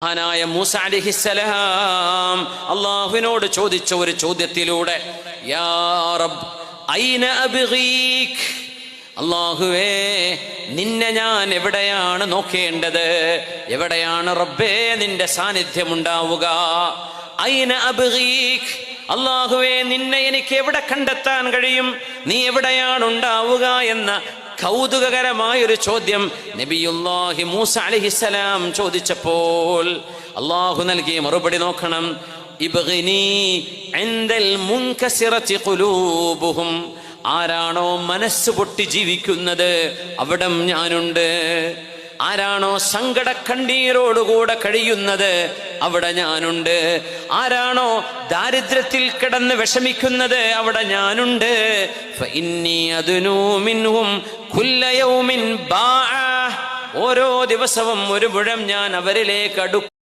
മഹാനായ മൂസ അലൈഹിസ്സലാം അല്ലാഹുവിനോട് ചോദിച്ച ഒരു ചോദ്യത്തിലൂടെ യാ റബ്ബ് ഐന അബ്ഗീക്, അല്ലാഹുവേ നിന്നെ ഞാൻ എവിടെയാണ് നോക്കേണ്ടത്, എവിടെയാണ് റബ്ബേ നിന്റെ സാന്നിധ്യം ഉണ്ടാവുക? ഐന അബ്ഗീക്, അല്ലാഹുവേ നിന്നെ എനിക്ക് എവിടെ കണ്ടെത്താൻ കഴിയും, നീ എവിടെയാണ് ഉണ്ടാവുക എന്ന കൗതുകകരമായൊരു ചോദ്യം നബിയുല്ലാഹി മൂസ അലൈഹിസ്സലാം ചോദിച്ചപ്പോൾ അല്ലാഹു നൽകിയ മറുപടി നോക്കണം. ഇബ്ഗിനി ഇൻദൽ മുൻകസിറതി ഖുലൂബുഹും, ആരാണോ മനസ്സ് പൊട്ടി ജീവിക്കുന്നത് അവിടം ഞാനുണ്ട്. ആരാണോ സങ്കട കണ്ണീരോടുകൂടെ കഴിയുന്നത് അവിടെ ഞാനുണ്ട്. ആരാണോ ദാരിദ്ര്യത്തിൽ കിടന്ന് വിഷമിക്കുന്നത് അവിടെ ഞാനുണ്ട്. ഫഇന്നി അദ്നൂ മിൻഹും കുല്ല യൗമിൻ ബാഅ, ഓരോ ദിവസവും ഒരു മുഴം ഞാൻ അവരിലേക്ക് അടുക്കും.